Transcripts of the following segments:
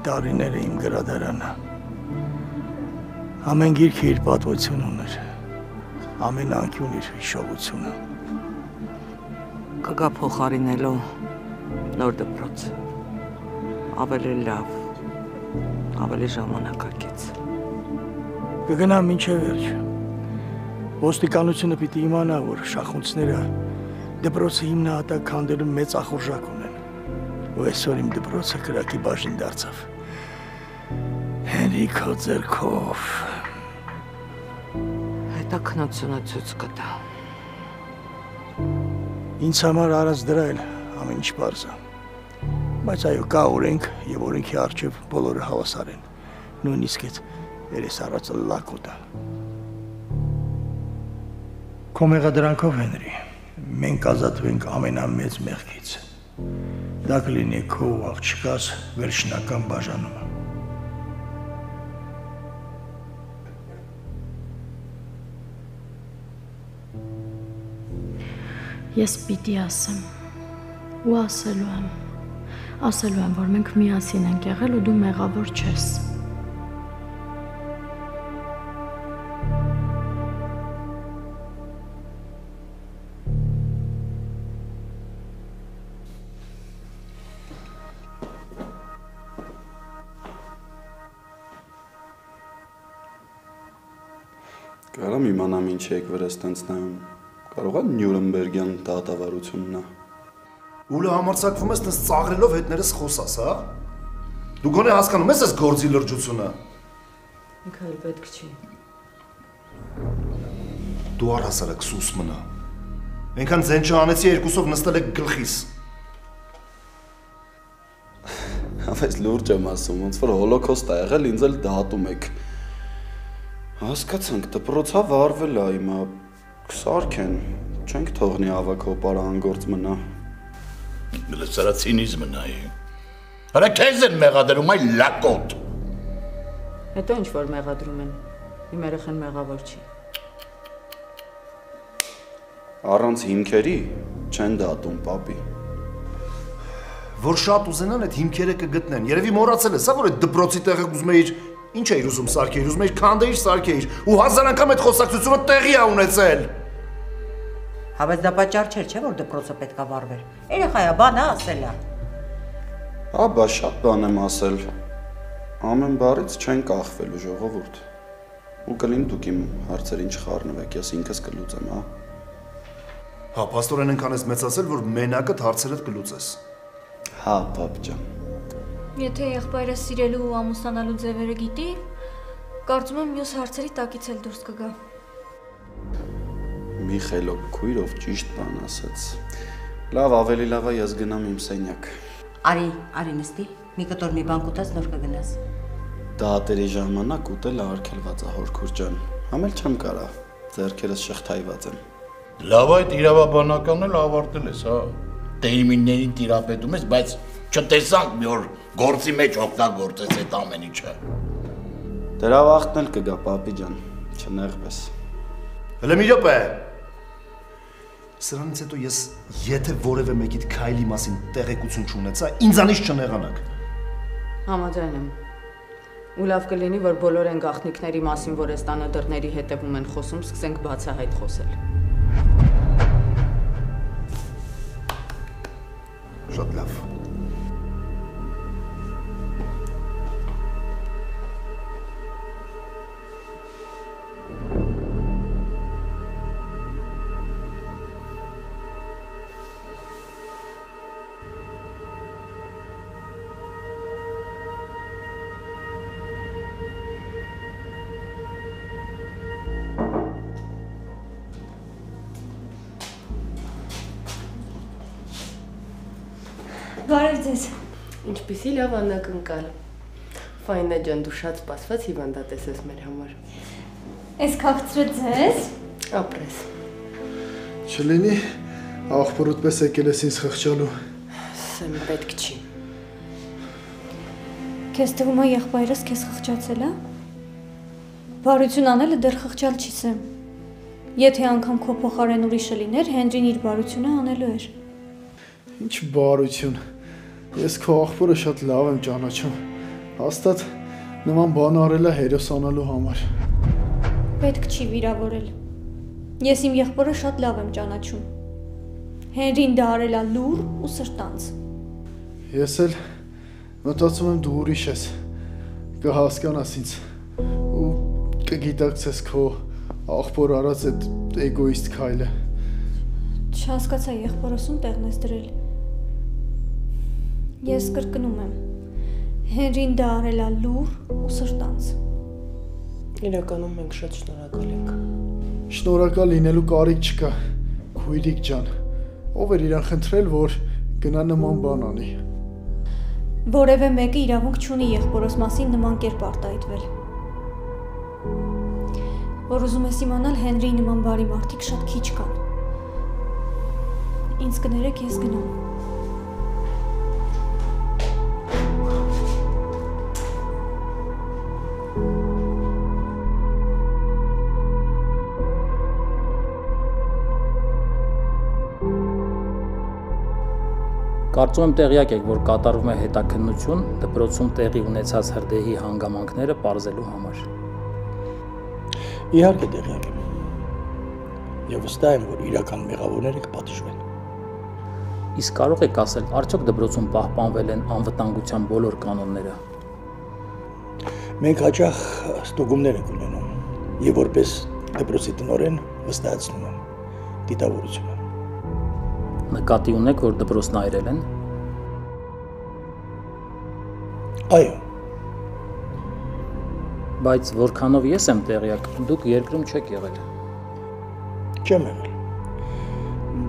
տարիները իմ գրադարանը։ Ամեն գիրքը իր պատմություն ուներ, ամեն անկյուն իր հիշողությունը։ Կգա փոխարինելու նոր դպրոց, ավելի լավ, ավելի ժամանակակից։ Կգնամ մինչև վերջ։ Ոստիկանությունը պիտի իմանա, որ շախունցները դպրոցը հիմնահատակ քանդելու մեծ ախորժակ ունեն։ Ու այսօր իմ դպրոցը կրակի բաժին դարձավ։ Հենրիքո ձեռքով։ Հետաքնությունը ցույց կտա։ Ինձ համար առանց դրա էլ ամեն ինչ պարզ է։ Բայց այո, կա օրենք եւ օրենքի առջև բոլորը հավասար են։ Նույնիսկ այդ երես առածը լակոտ է։ Քո մեղադրանքով, Հենրի, մենք ազատվենք ամենամեծ մեղքից։ Դա կլինի քո աղջկաս վերջնական բաժանումը։ Ես պիտի ասեմ, ու ասելու եմ, որ մենք միասին ենք եղել ու դու մեղավոր չես։ Կարամ իմանամ ինչ եք վրաս տենց նայում, կարող է Նյուրնբերգյան դատավարությունն է։ Ուլը համարձակվում ես տենց ծաղրելով հետներս խոսաս, հա? Դու գոնե հասկանում ես այս գործի լրջությունը։ Միքայել պետք չի։ Դու առհասարակ սուս մնա։ Այնքան ձեն չանեցի երկուսով նստել եք գլխիս։ Հավես լուրջ եմ ասում, ոնց որ հոլոքոստ է եղել, ինձ էլ դատում եք։ Հասկացանք, դպրոցա վարվել է հիմա, կսարքեն, չենք թողնի ավակ հոպարը անգործ մնա։ Սրա ցինիզմն է։ Հələ քեզ են մեղադրում այ լակոտ։ Հետո ինչ որ մեղադրում են, իմ երեխան մեղավոր չի։ Առանց հիմքերի չեն դատում, պապի։ Որ շատ ուզենան այդ հիմքերը կգտնեն, երևի մոռացել ես, հա, որ այդ դպրոցի տեղը ուզում էիր, ինչ էիր ուզում սարքեիր, ուզում էիր քանդեիր, սարքեիր, ու հազար անգամ այդ խոսակցությունը տեղի է ունեցել։ Հա, բայց դա պատճառ չէր, չէ՞ որ դպրոցը պետքա վարվեր։ Երեխայա, բան է ասել է։ Աբա շատ բան եմ ասել։ Ամեն բառից չեն կախվելու ժողովուրդ։ Ու կլին դուք իմ հարցերին չխառնվեք, ես ինքս կլուծեմ, հա։ Հա, պաստորեն այնքան ես մեծացել, որ մենակդ հարցերդ կլուծես։ Հա, պապ ջան։ Եթե եղբայրը սիրելու ու ամուսնանալու ձևերը գիտի, կարծում եմ մյուս հարցերի տակից էլ դուրս կգա։ Միխելոկ քույրով ճիշտ բան ասաց։ Լավ, ավելի լավ է ես գնամ իմ սենյակ։ Արի նստի, մի կտոր մի բան կուտես, նոր կգնաս։ Դատերի ժամանակ ուտելը արգելված է, հորքուր ջան։ Համել չեմ կարա, ձեռքերս շղթայված եմ։ Լավ, այդ իրավաբանականն էլ ավարտել ես, հա։ Տերմիններին տիրապետում ես, բայց չտեսանք մի օր գործի մեջ օգտագործես այդ ամեն ինչը։ Դրա վախտն էլ կգա, պապի ջան, չնեղվես։ Հələ մի րոպե։ Սրանից հետո ես եթե որևէ մեկիդ քայլի մասին տեղեկություն չունեցա, ինձանից չնեղանաք։ Համաձայն եմ։ Ու լավ կլինի, որ բոլոր այն գաղտնիքների մասին, որ այս տանը դռների հետևում են խոսում, սկսենք բացահայտ խոսել։ Շատ լավ։ Բարև ձեզ։ Ինչպիսի լավ անակնկալ։ Ֆայնա ջան, դու շատ սպասված հիվանդատես ես մեր համար։ Ես քաղցրը ձեզ։ Ապրես։ Չլինի, աղբորուդ պես եկել ես ինձ խղճալու։ Սեմ պետք չի։ Քեզ թվում է եղբայրս քեզ խղճացել է։ Բարություն անելը դեռ խղճալ չի սեմ։ Եթե անգամ քո փոխարեն ուրիշը լիներ, Հենրին իր բարությունը անելու էր։ Ինչ բարություն։ Ես քո աղբորը շատ լավ եմ ճանաչում։ Հաստատ նման բան արել է հերոսանալու համար։ Պետք չի վիրավորել։ Ես իմ եղբորը շատ լավ եմ ճանաչում։ Հենրին դա արել է լուր ու սրտանց։ Ես էլ մտածում եմ դու ուրիշ ես, կհասկանաս ինձ ու կգիտակցես քո աղբոր արած այդ էգոիստ քայլը։ Չհասկացա եղբորս ում տեղն ես դրել։ Ես կրկնում եմ, Հենրին դա արել է լուր ու սրտանց։ Իրականում մենք շատ շնորհակալ ենք։ Շնորհակալ լինելու կարիք չկա, քույրիկ ջան։ Ով էր իրան խնդրել, որ գնա նման բան անի։ Որևէ մեկը իրավունք չունի եղբորոս մասին նման կերպ արտահայտվել։ Որ ուզում ես իմանալ, Հենրիի նման բարի մարդիկ շատ քիչ կան։ Ինձ կներեք, ես գնամ։ Կարծում եմ տեղյակ եք, որ կատարվում է հետաքննություն դպրոցում տեղի ունեցած հրդեհի հանգամանքները պարզելու համար։ Իհարկե տեղյակ եմ։ Եվ վստահ եմ, որ իրական մեղավորները կպատժվեն։ Իսկ կարող եք ասել, արդյոք դպրոցում պահպանվել են անվտանգության բոլոր կանոնները։ Մենք հաճախ ստուգումներ ենք ունենում եւ որպես դպրոցի տնօրեն վստահեցնում եմ դիտավորությունը։ Նկատի ունեք, որ դպրոցն այրել են։ Այո։ Բայց որքանով ես եմ տեղյակ, դուք երկրում չեք եղել։ Չեմ եղել։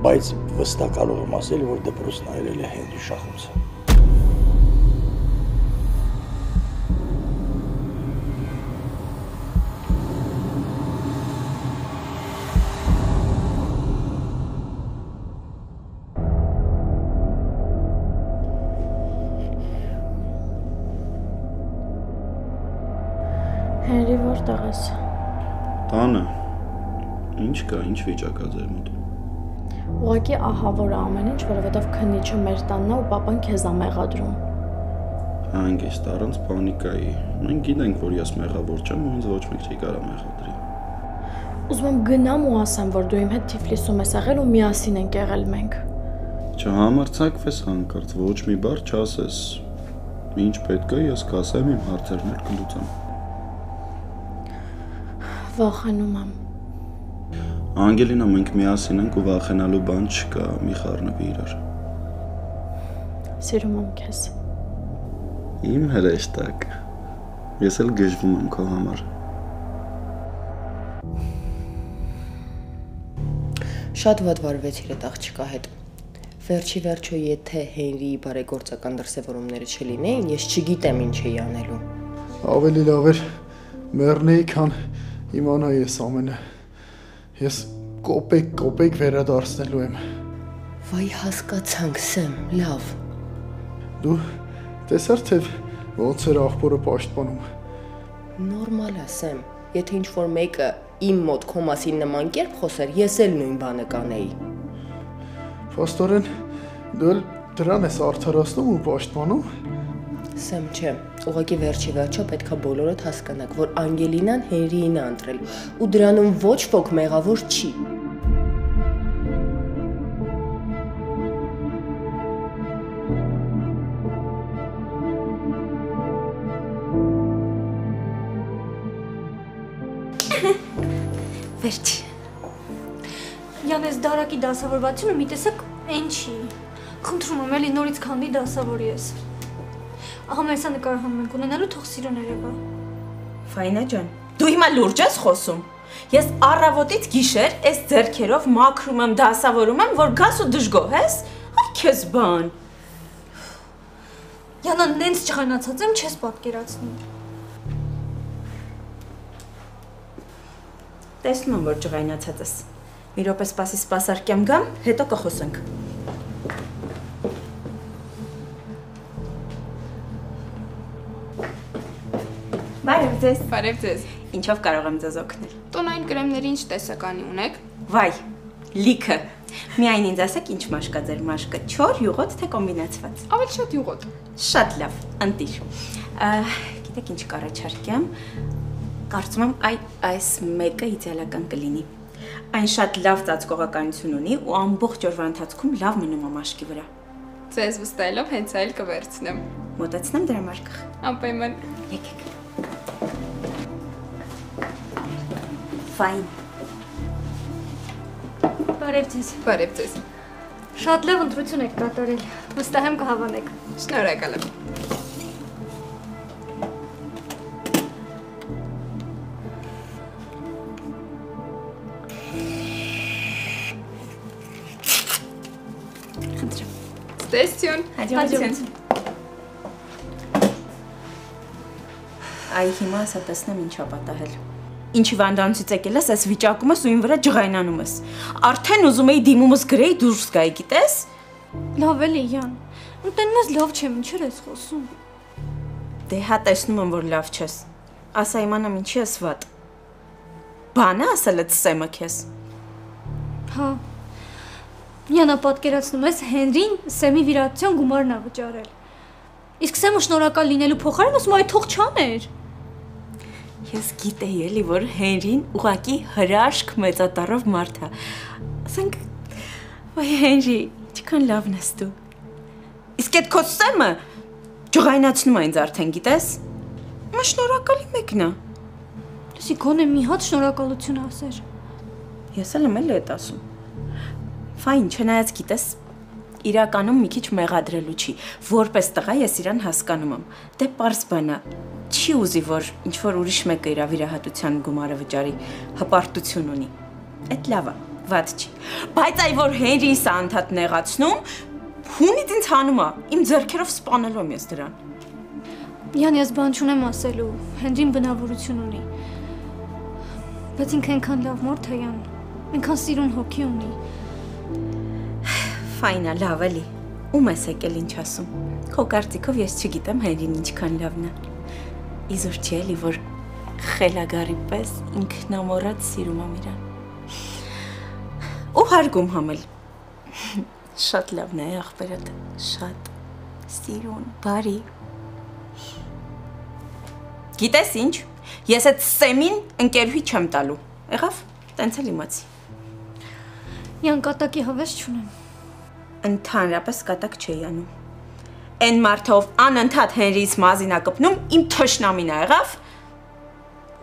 Բայց վստահ կարող եմ ասել, որ դպրոցն այրել է Հենրի Շախունցը։ Հենրի որտեղ ես։ Տանը։ Ինչ կա, ինչ վիճակ է ձեր մոտ։ Ուղղակի ահա որ ամեն ինչ, որովհետև քննիչը մեր տանն է ու papan քեզ է մեղադրում։ Հանգիստ, առանց պանիկայի։ Մենք գիտենք, որ ես մեղավոր չեմ ու ինձ ոչ մեկ չի կարող մեղադրի։ Ուզում եմ գնամ ու ասեմ, որ դու իմ հետ Թիֆլիսում ես եղել ու միասին ենք եղել մենք։ Չհամարձակվես հանկարծ, ոչ մի բառ չասես։ Ինչ պետք է, ես կասեմ, իմ հարցերն էլ կլուծեմ։ Վախենում եմ։ Անգելինա, մենք միասին ենք ու վախենալու բան չկա, մի խառնվի իրար։ Սիրում եմ քեզ։ Իմ հրեշտակ։ Ես էլ գժվում եմ քո համար։ Շատ վատ վարվեցիր այդ աղջկա հետ։ Վերջի վերջո, եթե Հենրիի բարեգործական դրսևորումները չլինեին, ես չգիտեմ ինչ էի անելու։ Ավելի լավ էր մեռնեի, քան իմանա ես ամենը։ Ես կոպեկ վերադարձնելու եմ։ Վայ հասկացանք, Սեմ, լավ։ Դու տեսար թե ոնց էր աղբորը պաշտպանում։ Նորմալ է, Սեմ։ Եթե ինչ-որ մեկը իմ մոտ քո մասին նման կերպ խոսեր, ես էլ նույն բանը կանեի։ Փաստորեն դու էլ դրան ես արդարացնում ու պաշտպանում։ Սեմ, չէ, ուղղակի վերջի վերջո պետքա բոլորդ հասկանաք, որ Անգելինան Հենրիին է ընտրել ու դրանում ոչ ոք մեղավոր չի։ Վերջ։ Յանես դարակի դասավորվածությունը մի տեսակ այն չի։ Խնդրում եմ էլի նորից քանդի դասավորի ես։ Ահա մեր սա նկարահանում ենք ունենալու թող սիրուն երևա։ Ֆայնա ջան, դու հիմա լուրջ ես խոսում։ Ես առավոտից գիշեր այս ձեռքերով մաքրում եմ, դասավորում եմ, որ գաս ու դժգոհ ես։ Այ քեզ բան։ Յանա, նենց ջղանացած եմ, չես պատկերացնի։ Տեսնում եմ, որ ջղայնացած ես։ Մի րոպե սպասի սպասարկեմ գամ, հետո կխոսենք։ Բարև ձեզ։ Բարև ձեզ։ Ինչով կարող եմ ձեզ օգնել։ Տոնային կրեմների ինչ տեսականի ունեք։ Վայ, լիքը։ Միայն ինձ ասեք ինչ մաշկ կա ձեր մաշկը, չոր, յուղոտ, թե կոմբինացված։ Ավելի շատ յուղոտ։ Շատ լավ, ընտիր։ Գիտեք ինչ կառաջարկեմ։ Կարծում եմ այս մեկը իդեալական կլինի։ Այն շատ լավ ծածկողականություն ունի ու ամբողջ օրվա ընթացքում լավ մնում է մաշկի վրա։ Ձեզ վստահելով հենց այլ կվերցնեմ։ Մոտեցնեմ դրա մաշկը։ Անպայման։ Եկեք։ Ֆայն։ Բարև ձեզ։ Բարև ձեզ։ Շատ լավ ընտրություն եք կատարել։ Վստահ եմ կհավանեք։ Շնորհակալ եմ։ Ստեսյուն։ Հաջողություն։ Այ հիմա ասա տեսնեմ ինչա պատահել։ Ինչի վանդանոցից եկել ես, այս վիճակում ես ու իմ վրա ջղայնանում ես։ Արդեն ուզում էի դիմումս գրեի դուրս գայի, գիտես։ Լավ էլի, Յան։ Ուտենում ես լավ չեմ, ինչեր ես խոսում։ Դե հա տեսնում եմ, որ լավ չես։ Ասա իմանամ ինչի ես վատ։ Բանը ասել է Սեմը քեզ։ Հա։ Յանա պատկերացնում ես Հենրին Սեմի վիրատության գումարն է վճարել։ Իսկ Սեմը շնորհակալ լինելու փոխարեն ասում այ թող չաներ։ Ես գիտեի էլի, որ Հենրին ուղակի հրաշք մեծատառով մարդ է։ Ասենք, վայ Հենրի, ինչքան լավն ես դու։ Իսկ այդ քո Սեմը ջղայնացնում է ինձ արդեն, գիտես։ Մա շնորհակալի մեկն է։ Լսի գոնե մի հատ շնորհակալություն ասեր։ Ես էլ եմ էլի այդ ասում։ Ֆայն, չնայած գիտես, իրականում մի քիչ մեղադրելու չի, որպես տղա ես իրան հասկանում եմ, դե պարզ բան է, չի ուզի, որ ինչ-որ ուրիշ մեկը իր վիրահատության գումարը վճարի, հպարտություն ունի, էդ լավ է, վատ չի, բայց այ որ Հենրին սա անդադ նեղացնում, հունից ինձ հանում է, իմ ձեռքերով սպանելու եմ ես դրան։ Յան, ես բան չունեմ ասելու, Հենրին բնավորություն ունի, բայց ինքը այնքան լավ մարդ է, Յան, այնքան սիրուն հոգի ունի։ Ֆայնա, լավ էլի, ում ես եկել ինչ ասում, քո կարծիքով ես չգիտեմ Հենրին ինչքան լավն է, իզուր չի էլի, որ խելագարի պես ինքնամոռատ սիրում եմ իրան, ու հարգում համել, շատ լավն է աղբերդ, շատ սիրուն, բարի, գիտես ինչ, ես այդ Սեմին ընկերուհի չեմ տալու, եղավ, տենց էլ իմացի։ Յան կատակի հավես չունեմ։ Ընդհանրապես կատակ չէի անում։ Այն մարդը, ով անընդհատ Հենրիից մազին է կպնում, իմ թշնամին է եղավ,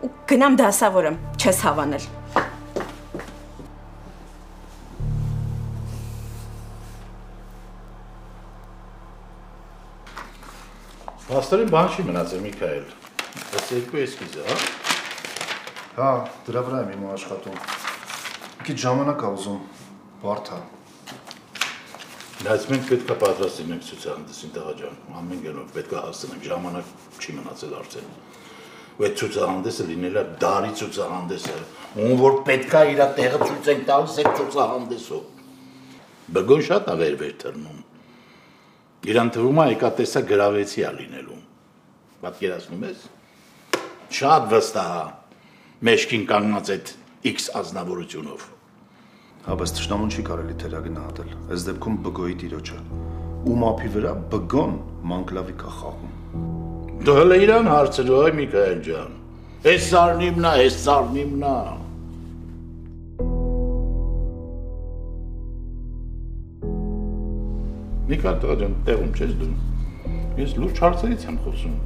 ու գնամ դասավորեմ, չես հավանել։ Պաստորին բան չի մնացել, Միքայել։ Այս երկու էսքիզը, հա։ Հա, դրա վրա եմ իմ աշխատում։ Քիչ ժամանակ ա ուզում, բարդ է։ Բայց մենք պետք է պատրաստ լինենք ցուցահանդեսին, տղա ջան, ամեն գնով պետք է հասցնենք, ժամանակ չի մնացել արդեն։ Ու այդ ցուցահանդեսը լինել է դարի ցուցահանդեսը, ում որ պետք է իր տեղը ցույց ենք տալիս այդ ցուցահանդեսով։ Բգոն շատ է վեր թռնում։ Իրան թվում է եկատեսա գրավեցի է լինելու։ Պատկերացնում ես։ Շատ վստահ է մեջքին կանգնած այդ X ազնվորությունով։ Հա, բայց թշնամուն չի կարելի թերագնահատել, այս դեպքում Բգոյի տիրոջը, ու մափի վրա Բգոն մանկլավիկ է խաղում։ Դու հələ իրան հարցրու, այ Միքայել ջան, այս սարնիմնա, այս սարնիմնա։ Միքայել տղա ջան, տեղում չես դու, ես լուրջ հարցերից եմ խոսում։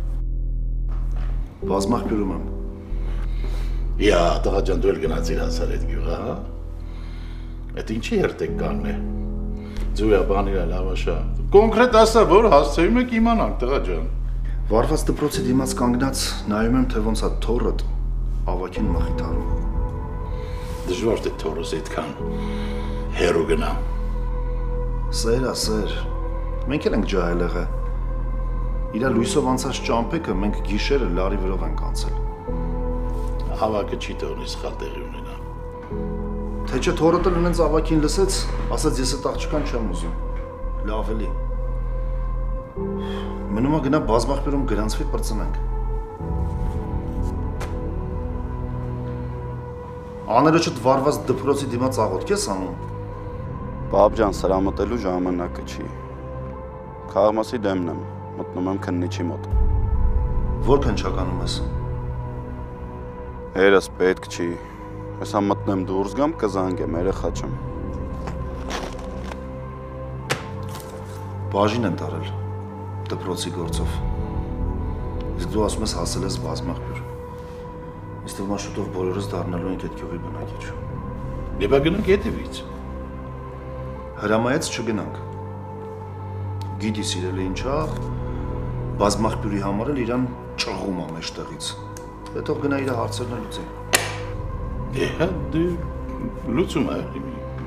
Բազմախբյուրում եմ։ Իա, տղա ջան, դու էլ գնացիր հասար այդ գյուղը, հա։ Այդ ինչի երտեք կանն է, ձույա բանիրա լավաշա, կոնկրետ ասա, որ հասցեում եք իմանանք, տղա ջան։ Վարված դպրոցի դիմաց կանգնած նայում եմ, թե ոնց է թորըտ ավակին մխիթարում։ Դժվար թե թորս այդքան հերու գնա։ Սեր, մենք էլ ենք ջահել եղը։ Իրա լույսով անցած ճամփեքը մենք գիշերը լարի վրով ենք անցել։ Ավակը չի թողնի սխալ տեղի ունենա։ Թե չէ թորոտը ունենց ավակին լսեց, ասաց ես այդ աղջկան չեմ ուզում, լավ էլի։ Մնում է գնա բազմախբյուրում գրանցվի պրծնենք։ Աները չդ վարված դպրոցի դիմաց աղոտք ես անում։ Բաբջան, սրա մտելու ժամանակը չի։ Քաղաքմասի դեմն եմ, մտնում եմ քննիչի մոտ։ Որ քննչականում ես։ Երես պետք չի։ Հեսա մտնեմ դուրս գամ, կզանգեմ, երեխա չեմ։ Բաժին են տարել դպրոցի գործով։ Իսկ դու ասում ես հասել ես բազմախբյուր։ Իսկ դու շուտով բոլորս դառնալու ենք այդ գյուղի բնակիչ։ Դեպա գնանք հետևից։ Հրամայեց չգնանք։ Գիտի սիրել է ինչա, բազմախբյուրի համար էլ իրան ճղում ա մեջտեղից։ Հետո գնա իր հարցերն լուծի։ Հա, դե լուծում է։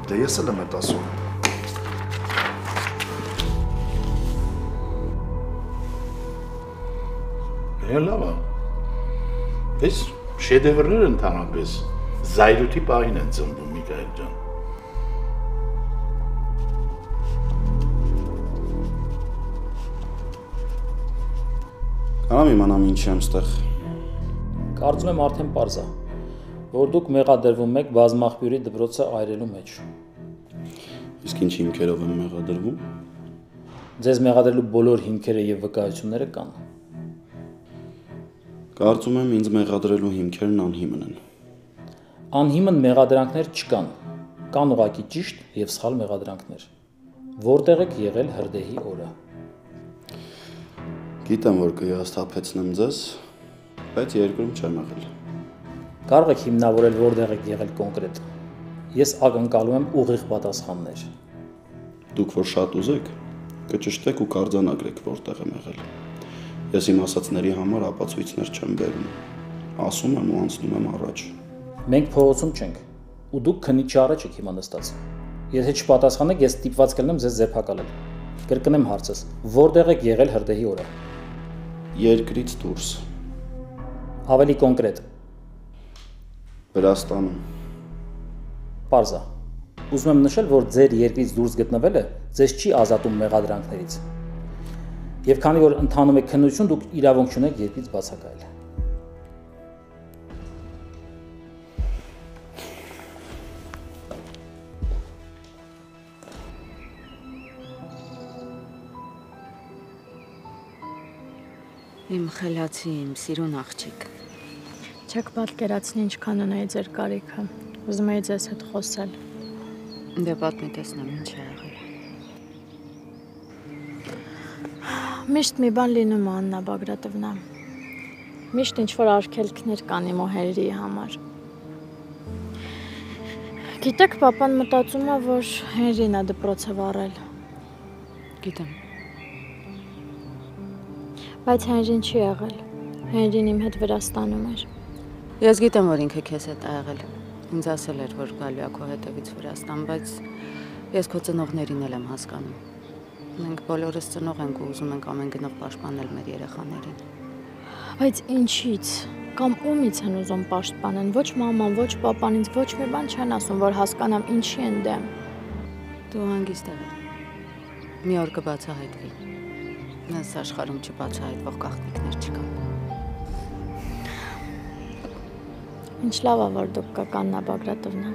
Դե ես էլ եմ այդ ասում։ Լավ է։ Այս շեդևրները ընդհանրապես զայրույթի պահին են ծնվում, Միքայել ջան։ Կարամ իմանամ ինչ եմ ստեղ։ Կարծում եմ արդեն պարզ է, որ դուք մեղադրվում եք բազմախբյուրի դպրոցը այրելու մեջ։ Իսկ ինչ հիմքերով եմ մեղադրվում։ Ձեզ մեղադրելու բոլոր հիմքերը եւ վկայությունները կան։ Կարծում եմ ինձ մեղադրելու հիմքերն անհիմն են։ Անհիմն մեղադրանքներ չկան։ Կան ուղղակի ճիշտ եւ սխալ մեղադրանքներ։ Որտեղ եք եղել հրդեհի օրը։ Գիտեմ, որ կհիասթափեցնեմ ձեզ, բայց երկրում չեմ եղել։ Կարող եք հիմնավորել որտեղ եք եղել կոնկրետ։ Ես ակնկալում եմ ուղիղ պատասխաններ։ Դուք որ շատ ուզեք, կճշտեք ու կարձանագրեք որտեղ եմ եղել։ Ես իմ ասածների համար ապացույցներ չեմ բերում։ Ասում եմ ու անցնում եմ առաջ։ Մենք փողոցում չենք, ու դուք քննիչի առաջ եք հիմա նստած։ Եթե չպատասխանեք, ես ստիպված կլինեմ ձեզ ձերբակալել։ Կրկնեմ հարցս, որտեղ եք եղել հրդեհի օրը։ Երկրից դուրս։ Ավելի կոնկրետ։ Վրաստանում։ Պարզ է։ Ուզում եմ նշել, որ ձեր երկրից դուրս գտնվելը ձեզ չի ազատում մեղադրանքներից։ Եվ քանի որ ընթանում եք քննություն, դուք իրավունք չունեք երկրից բացակայել։ Իմ խելացի, իմ սիրուն աղջիկ։ Չեք պատկերացնի ինչքան ունեի ձեր կարիքը։ Ուզում էի ձեզ հետ խոսել։ Դե պատմի տեսնեմ ինչ է եղել։ Միշտ մի բան լինում է, Աննա Բագրատովնա։ Միշտ ինչ-որ արգելքներ կան իմ ու Հենրիի համար։ Գիտեք, պապան մտածում է, որ Հենրին է դպրոցը վառել։ Գիտեմ։ Բայց Հենրին չի եղել։ Հենրին իմ հետ Վրաստանում էր։ Ես գիտեմ, որ ինքը քեզ հետ ա եղել։ Ինձ ասել էր, որ գալու է քո հետևից Վրաստան, բայց ես քո ծնողներին էլ եմ հասկանում։ Մենք բոլորս ծնող ենք ու ուզում ենք ամեն գնով պաշտպանել մեր երեխաներին։ Բայց ինչի՞ց։ Կամ ումից են ուզում պաշտպանեն։ Ոչ մաման, ոչ պապան ինձ ոչ մի բան չեն ասում, որ հասկանամ ինչի են դեմ։ Դու հանգիստ եղիր։ Մի օր կբացահայտվի։ Այս աշխարհում չբացահայտվող գաղտնիքներ չկան։ Ինչ լավ է, որ դուք կաք, Աննա Բագրատովնա։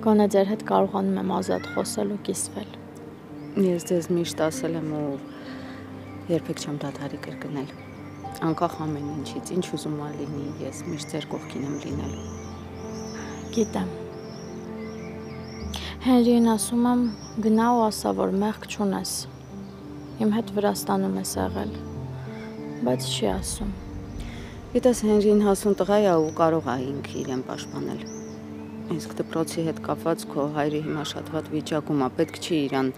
Գոնե ձեր հետ կարողանում եմ ազատ խոսել ու կիսվել։ Ես ձեզ միշտ ասել եմ ու երբեք չեմ դադարի կրկնել։ Անկախ ամեն ինչից, ինչ ուզում ա լինի, ես միշտ ձեր կողքին եմ լինելու։ Գիտեմ։ Հենրիին ասում եմ, գնա ու ասա, որ մեղք չունես։ Իմ հետ Վրաստանում ես եղել, բայց չի ասում։ Գիտես, Հենրին հասուն տղա է ու կարող է ինքը իրեն պաշտպանել։ Իսկ դպրոցի հետ կապված քո հայրը հիմա շատ վատ վիճակում է, պետք չի իրան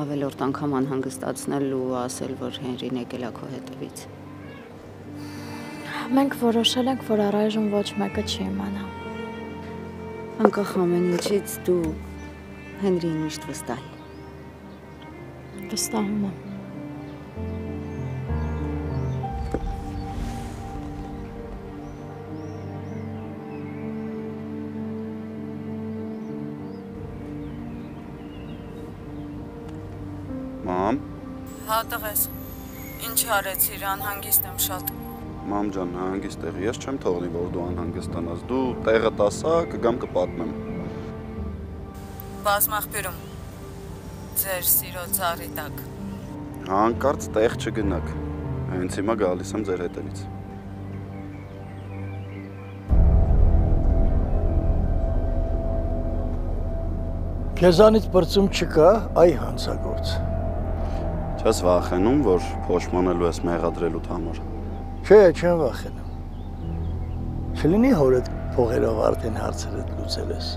ավելորդ անգամ անհանգստացնել ու ասել, որ Հենրին եկել է քո հետևից։ Մենք որոշել ենք, որ առայժմ ոչ մեկը չի իմանա։ Անկախ ամեն ինչից դու Հենրիին միշտ վստահի։ Վստահում եմ։ Մամ։ Հա, տղես։ Ինչ արեցիր, անհանգիստ եմ շատ։ Մամ ջան, հանգիստ եղի, ես չեմ թողնի, որ դու անհանգստանաս։ Դու տեղը տասա, կգամ կպատմեմ։ բազմախբերում ձեր սիրո ծառի տակ։ Հանկարծ տեղ չգնաք։ Հենց հիմա գալիս եմ ձեր հետևից։ Քեզանից բրծում չկա, այ հանցագործ։ Չես վախենում, որ փոշմանելու ես մեղադրելուդ համար։ Չէ, չեմ վախենում։ Չլինի հորդ փողերով արդեն հարցերդ լուծել ես։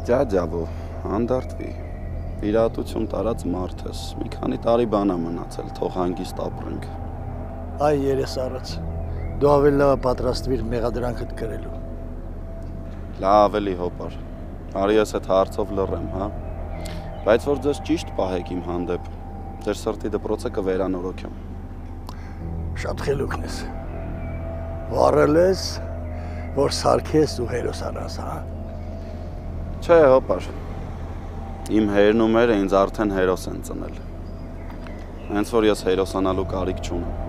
Ջաջավո, հանդարտվի։ Իրատություն տարած մարդ ես։ Մի քանի տարի բան է մնացել, թող հանգիստ ապրենք։ Այ երես առած։ Դու ավելի լավ պատրաստվիր մեղադրանքդ կրելու։ Լավ ավելի հոպար։ Արի ես այդ հարցով լռեմ, հա։ Բայց որ ձեզ ճիշտ պահեք իմ հանդեպ, ձեր սրտի դպրոցը կվերանորոգեմ։ Շատ խելոքն ես։ Վառել ես, որ սարքես ու հերոս առած, հա։ Չէ, հոպար։ Իմ հերն ու մերը ինձ արդեն հերոս են ծնել։ Հենց որ ես հերոսանալու կարիք չունեմ։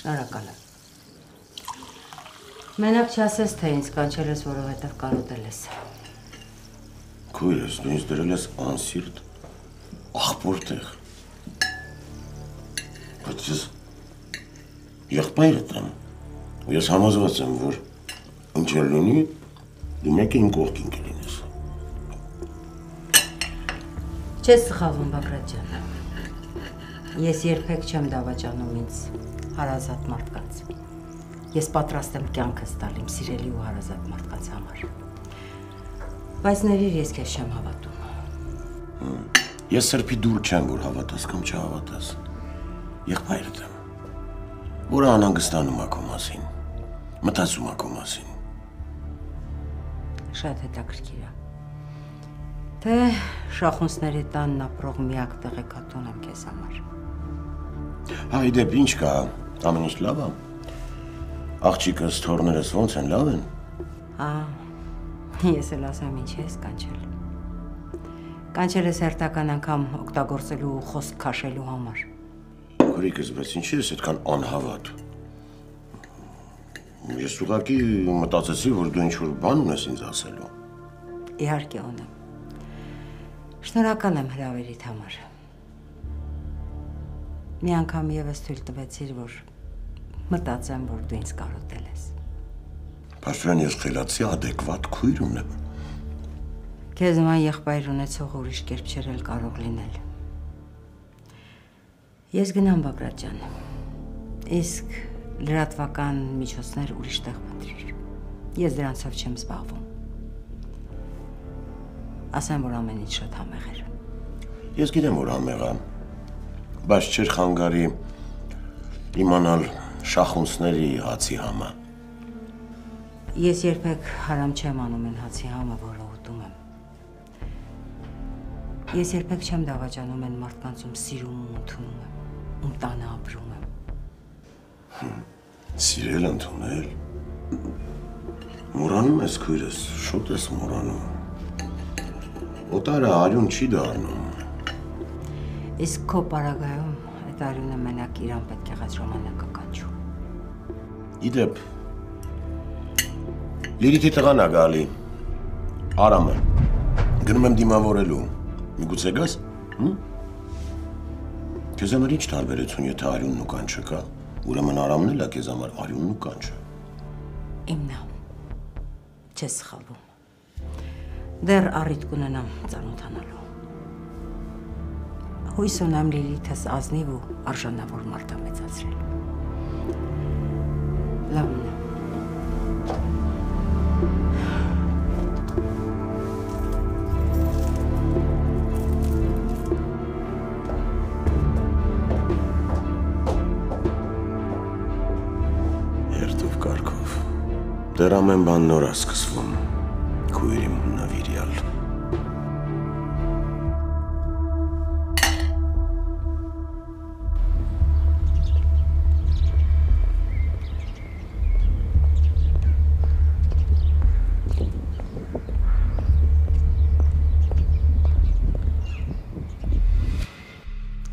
Շնորհակալ եմ։ Մենակ չասես, թե ինձ կանչել ես, որովհետև կարոտել ես։ Քույրս, դու ինձ դրել ես անսիրտ աղբոր տեղ։ Բայց ես եղբայրդ եմ, ու ես համոզված եմ, որ ինչ էլ լինի, դու մեկը իմ կողքին կլինես։ Չես սխալվում, Բագրատ ջան։ Ես երբեք չեմ դավաճանում ինձ հարազատ մարդկանց։ Ես պատրաստ եմ կյանքս տալ իմ սիրելի ու հարազատ մարդկանց համար։ Բայց ներիր, ես քեզ չեմ հավատում։ Ես սրբի դուր չեմ, որ հավատաս կամ չհավատաս։ Եղբայրդ եմ, որը անհանգստանում է քո մասին, մտածում է քո մասին։ Շատ հետաքրքիր է։ Թե Շախունցների տանն ապրող միակ տեղեկատուն եմ քեզ համար։ Հայ դեպ ինչ կա, ամեն ինչ լավ է։ Աղջիկս, թորներս ոնց են, լավ են։ Ես էլ ասեմ ինչ ես կանչել։ Կանչել ես հերթական անգամ օգտագործելու ու խոսք քաշելու համար։ Քուրիկս, բայց ինչի ես այդքան անհավատ։ Ես ուղղակի մտածեցի, որ դու ինչ-որ բան ունես ինձ ասելու։ Իհարկե ունեմ։ Շնորհակալ եմ հրավերիդ համար։ Մի անգամ ևս թույլ տվեցիր, որ մտածեմ, որ դու ինձ կարոտել ես։ Պաշտպան ես խելացի ադեկվատ քույր ունեմ։ Քեզ նման եղբայր ունեցող ուրիշ կերպ չէր էլ կարող լինել։ Ես գնամ, Բագրատ ջան։ Իսկ լրատվական միջոցներ ուրիշ տեղ փնտրիր։ Ես դրանցով չեմ զբաղվում։ Ասեմ, որ ամեն ինչ շատ համեղ էր։ Ես գիտեմ, որ համեղ է, բայց չէր խանգարի իմանալ Շախունցների հացի համը։ Ես երբեք հարամ չեմ անում են հացի համը, որը ուտում եմ։ Ես երբեք չեմ դավաճանում են մարդկանց, ում սիրում ու ընդունում եմ, ում տանը ապրում եմ։ Սիրել ընդունել։ Մոռանում ես քույրս, շուտ ես մոռանում։ Օտարը արյուն չի դառնում։ Իսկ քո պարագայում այդ արյունը մենակ իրան պետք եղած ժամանակը կանչում։ Իդեպ, Լիլիթի տղան է գալի, Արամը, գնում եմ դիմավորելու, միգուցե գաս, քեզ համար ինչ տարբերություն, եթե արյունն ու կանչը կա, ուրեմն Արամն էլ է քեզ համար արյունն ու կանչը։ Իմնա, չես սխալվում, դեռ առիթ կունենամ ծանոթանալու։ Հույս ունեմ Լիլիթս ազնիվ ու արժանավոր մարդ է մեծացրել։ Լավն է։ Երթով կարգով, դեռ ամեն բան նոր է սկսվում, քույր իմ նվիրյալ։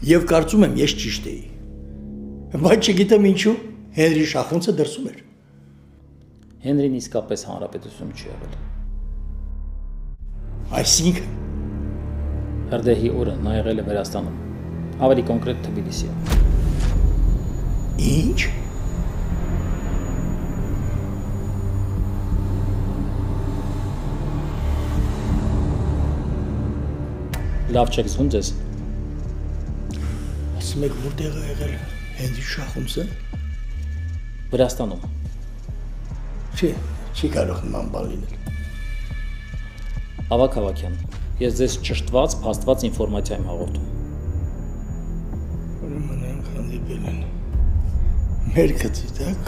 Եվ կարծում եմ ես ճիշտ էի։ Բայց չգիտեմ ինչու Հենրի Շախունցը դրսում էր։ Հենրին իսկապես հանրապետություն չի եղել։ Այսինքն հրդեհի օրը նա եղել է Վրաստանում, ավելի կոնկրետ Թբիլիսիում։ Ինչ։ Լավ չեք զգում ձեզ։ Ասում եք որտեղ է եղել Հենրի Շախունցը։ Վրաստանում։ Չի կարող նման բան լինել։ Ավակ Հավաքյան, ես ձեզ ճշտված, փաստված ինֆորմացիա եմ հաղորդում։ Ուրեմն նրանք հանդիպել են։ Մեր գծի տակ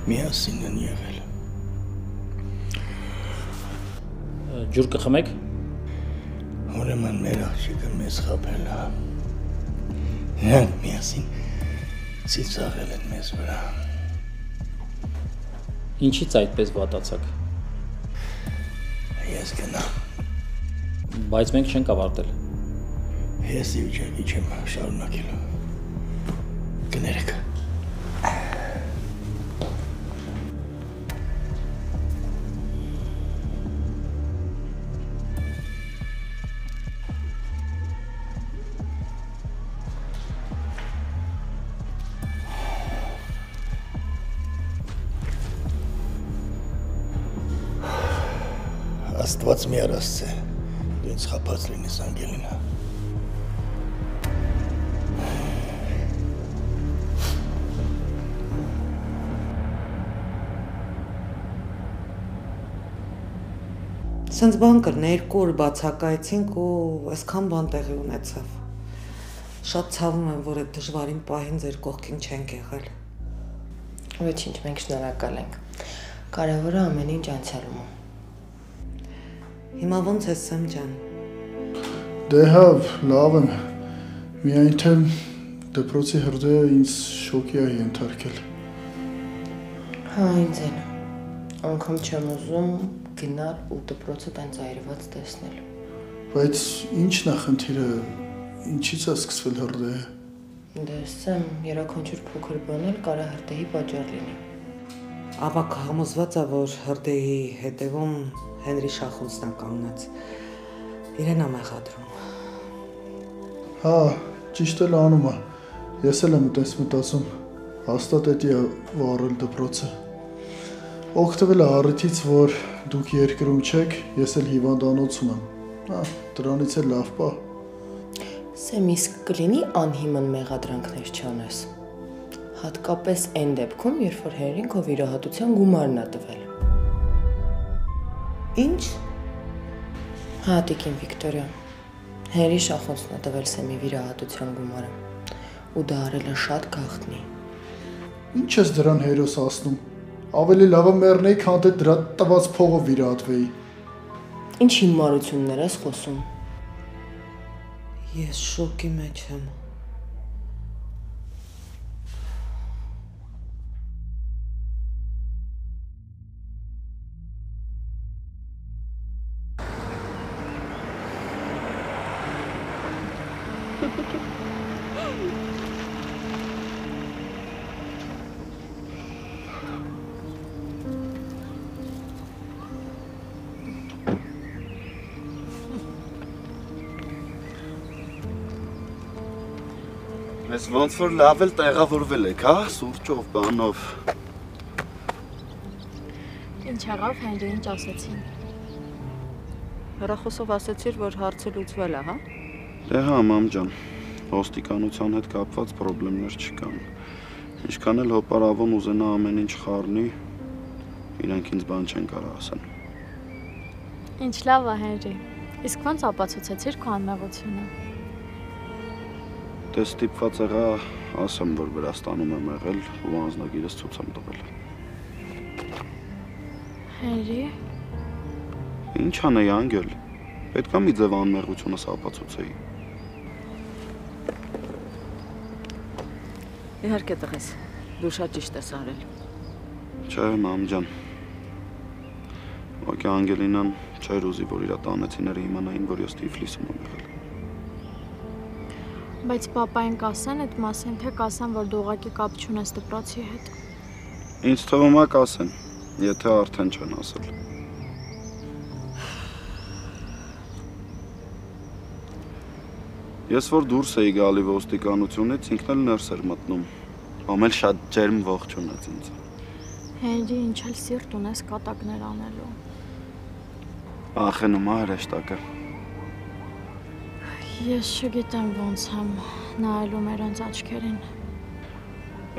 միասին են եղել։ Ջուր կխմեք։ Ուրեմն մեր աղջիկը մեզ խաբել է։ Նրանք միասին ծիծաղել են մեզ վրա։ Ինչից այդպես վատացաք։ Ես գնամ։ Բայց մենք չենք ավարտել։ Ես ի վիճակի չեմ շարունակելու։ Կներեք։ Աստված մի արասցե, դու ինձ խաբած լինես, Անգելինա։ Սենց բան կրներ, 2 օր բացակայեցինք ու այսքան բան տեղի ունեցավ։ Շատ ցավում եմ, որ այդ դժվարին պահին ձեր կողքին չենք եղել։ Ոչինչ, մենք շնորհակալ ենք։ Կարևորը ամեն ինչ անցյալում է։ Հիմա ոնց ես Սեմ ջան։ Դե հա, լավ եմ։ Միայն թե դպրոցի հրդեհը ինձ շոկի է ենթարկել։ Հա, ինձ էլ։ Անգամ չեմ ուզում գնալ ու դպրոցը տենց այրված տեսնել։ Բայց ի՞նչն է խնդիրը, ինչից է սկսվել հրդեհը։ Դե Սեմ, յուրաքանչյուր փոքր բան էլ կարա հրդեհի պատճառ լինի։ Ավակ համոզված է, որ հրդեհի հետևում Հենրի Շախունցն է կանգնած։ Իրեն է մեղադրում։ Հա, ճիշտ էլ անում է։ Ես էլ եմ այդպես մտածում։ Հաստատ էդի է վառել դպրոցը։ Օգտվել է առիթից, որ դուք երկրում չեք, ես էլ հիվանդանոցում եմ։ Հա, դրանից էլ լավ պա։ Սեմ, իսկ կլինի անհիմն մեղադրանքներ չանես։ Հատկապես այն դեպքում, երբ որ Հենրին քո վիրահատության գումարն է տվել։ Ինչ։ Հա, տիկին Վիկտորիա, Հենրի Շախունցն է տվել Սեմի վիրահատության գումարը ու դա արել է շատ գաղտնի։ Ինչ ես դրան հերոս ասնում։ Ավելի լավ է մեռնեի, քան թե դրա տված փողով վիրահատվեի։ Ինչ հիմարություններ ես խոսում։ Ես շոկի մեջ եմ։ Ես ոնց որ լավ էլ տեղավորվել եք, հա, սուրճով, բանով։ Ինչ եղավ Հենրին ասեցին։ Հեռախոսով ասացիր, որ հարցը լուծվել է, հա։ Դե հա, մամ ջան, ոստիկանության հետ կապված խնդիրներ չկան։ Ինչքան էլ հոպարավոն ուզենա ամեն ինչ խառնի, իրենք ինձ բան չեն կարող ասեն։ Ինչ լավ է Հենրի։ Իսկ ոնց ապացուցեցիր քո անմեղությունը։ Դե ստիպված եղա ասեմ, որ Վրաստանում եմ եղել ու անձնագիրս ցույց եմ տվել։ Հենրի։ Ինչ անեի, Անգել։ Պետք է մի ձև անմեղությունս ապացուցեի։ Իհարկե տղես, դու շատ ճիշտ ես արել։ Չէ, մամ ջան։ Ուղղակի Անգելինան չէր ուզի, որ իր տանեցիները իմանային, որ ես Թիֆլիսում եմ եղել։ Բայց պապային կասեն այդ մասին, թե կասեն, որ դու ուղղակի կապ չունես դպրոցի հետ։ Ինձ թվում է կասեն, եթե արդեն չեն ասել։ Ես որ դուրս էի գալի ոստիկանությունից, ինքն էլ ներս էր մտնում։ Ամել շատ ջերմ ողջունեց ինձ։ Հենրի, ինչ էլ սիրտ ունես կատակներ անելու։ Ախենում է հրեշտակը։ Ես չգիտեմ ոնց եմ նայելու մերոնց աչքերին։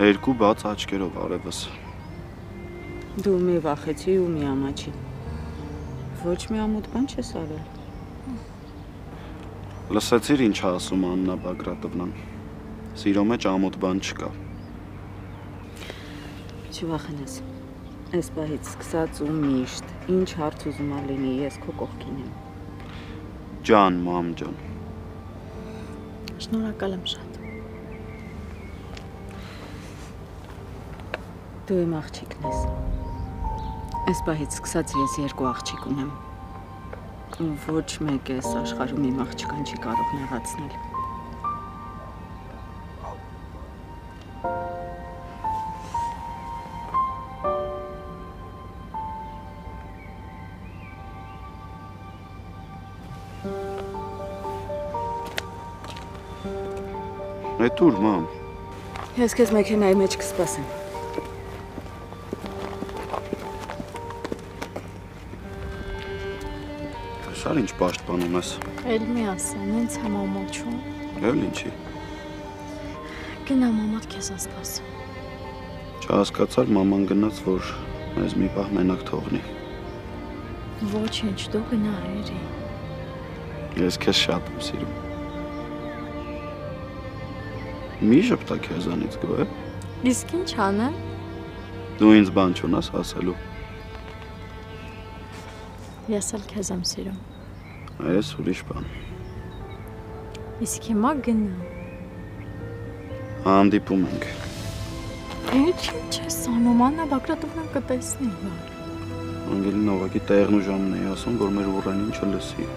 Երկու բաց աչքերով արևս։ Դու մի վախեցի ու մի ամաչի։ Ոչ մի ամոթ բան չես արել։ Լսեցիր ինչ ասում Աննա Բագրատովնան։ Սիրո մեջ ամոթ բան չկա։ Չվախենես։ Այս պահից սկսած ու միշտ, ինչ հարց ուզում լինի, ես քո կողքին եմ։ Ջան, մամ ջան։ Շնորհակալ եմ շատ։ Դու իմ աղջիկն ես։ Այս պահից սկսած ես երկու աղջիկ ունեմ։ Ու ոչ մեկ էս աշխարհում իմ աղջկան չի կարող նեղացնել։ Այդ ուր, մամ։ Ես քեզ մեքենայի մեջ կսպասեմ։ Շար ինչ պաշտպանում ես։ Էլ մի ասեն, ինձ եմ ամոչում։ Էլ ինչի։ Գնա մամատ քեզ ասպասում։ Չհասկացար մաման գնաց, որ մեզ մի պահ մենակ թողնի։ Ոչինչ, դու գնա Հենրի։ Ես քեզ շատ եմ սիրում։ Մի շփտա քեզանից գո է։ Իսկ ինչ անեմ։ Դու ինձ բան չունես ասելու։ Ես էլ քեզ եմ սիրում։ Այս ուրիշ բան։ Իսկ հիմա գնա։ Հանդիպում ենք։ Ինչ ես անում, Աննա Բագրատովնան կտեսնի։ Անգելին ուղղակի տեղն ու ժամն էի ասում, որ մեր ուռանին չլսի։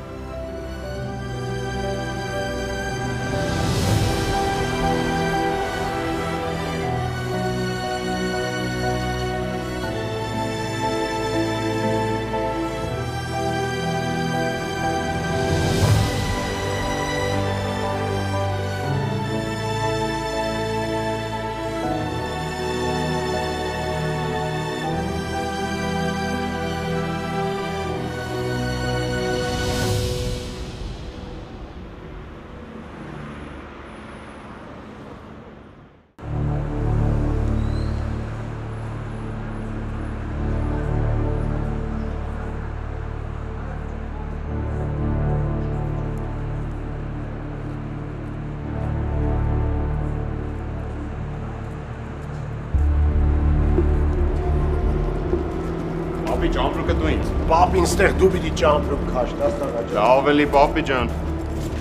Պապի ճամպրուկը դու ինձ։ Պապին ստեղ դու պիտի ճամպրուկ քաշ, դաստաղա ջան։ Լավ էլի պապի ջան։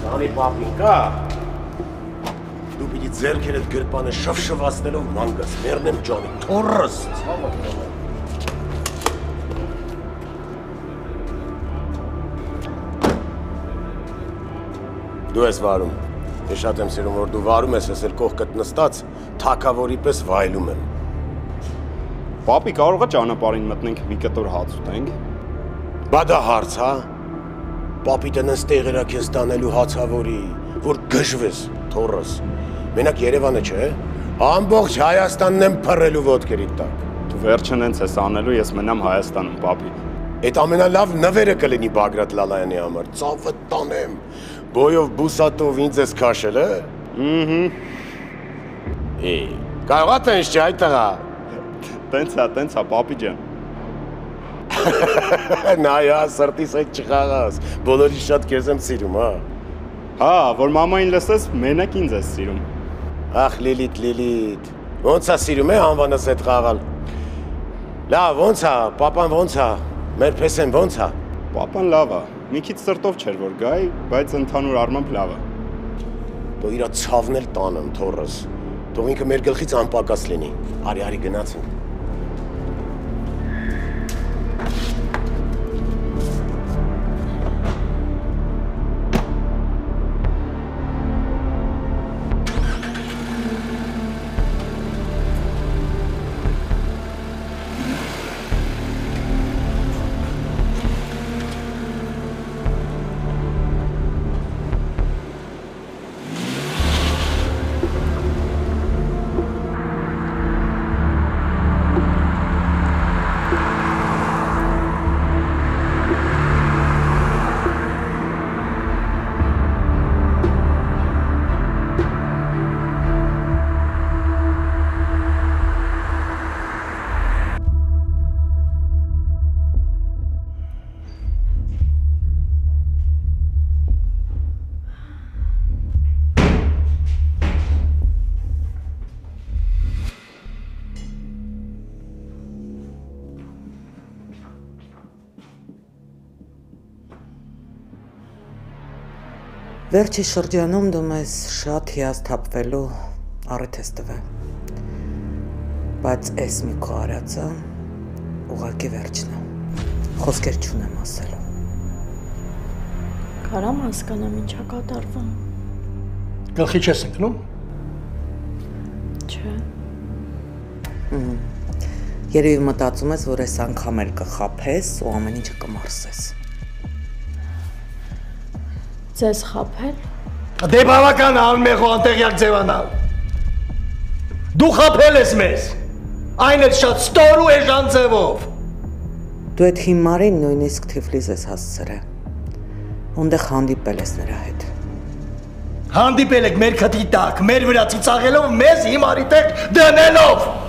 Քանի պապին կա։ Դու պիտի ձեռքերդ գրպանը շվշվացնելով մանգաս, մեռնեմ ջանի, թորս, ցավը։ Դու ես վարում։ Ես շատ եմ սիրում, որ դու վարում ես, ես էլ կողքդ նստած, թագավորի պես վայելում եմ։ Պապի կարող է ճանապարհին մտնենք մի կտոր հաց ուտենք։ Բա դա հարց, հա։ Պապի տնից տեղերա քեզ տանելու հացավորի, որ գժվես, թորս։ Մենակ Երևանը չէ, ամբողջ Հայաստանն եմ փռելու ոտքերի տակ։ Դու վերջն հենց ես անելու, ես մնամ Հայաստանում, պապի։ Այդ ամենալավ նվերը կլինի Բագրատ Լալայանի համար, ծավը տանեմ։ Բոյով բուսատով ինձ ես քաշել, է։ Կարող է տենց չէ այդ տղա։ Տենց է, պապի ջան։ Նայա, սրտիս հետ չխաղաս, բոլորի շատ քեզ եմ սիրում, հա։ Հա, որ մամային լսես, մենակ ինձ ես սիրում։ Ախ, Լիլիթ, ոնց է սիրում է անվանս հետ խաղալ։ Լավ, ոնց է, պապան ոնց է, մեր փեսեն ոնց է։ Պապան լավ է, մի քիչ սրտով չէր որ գայի, բայց ընդհանուր առմամբ լավ է։ Դու իրա ցավն էլ տանեմ, թորս։ Թող ինքը մեր գլխից անպակաս լինի։ Արի գնացինք։ Վերջի շրջանում դու մեզ շատ հիասթափվելու առիթ ես տվել։ Բայց էս մի քո արածը ուղղակի վերջն է։ Խոսքեր չունեմ ասելու։ Կարամ հասկանամ ինչա կատարվում։ Գլխի չես ընկնում։ Չէ։ Երևի մտածում ես, որ այս անգամ էլ կխաբես ու ամեն ինչը կմարսես։ Ձեզ խաբել։ Դե բավական անմեղու անտեղյակ ձևանալ։ Դու խաբել ես մեզ։ Այն էլ շատ ստոր ու էժան ձևով։ Դու այդ հիմարին նույնիսկ Թիֆլիս ես հասցրել։ Ունդեղ հանդիպել ես նրա հետ։ Հանդիպել եք մեր քթի տակ, մեր վրա ծիծաղելով, մեզ հիմարի տեղ դնելով։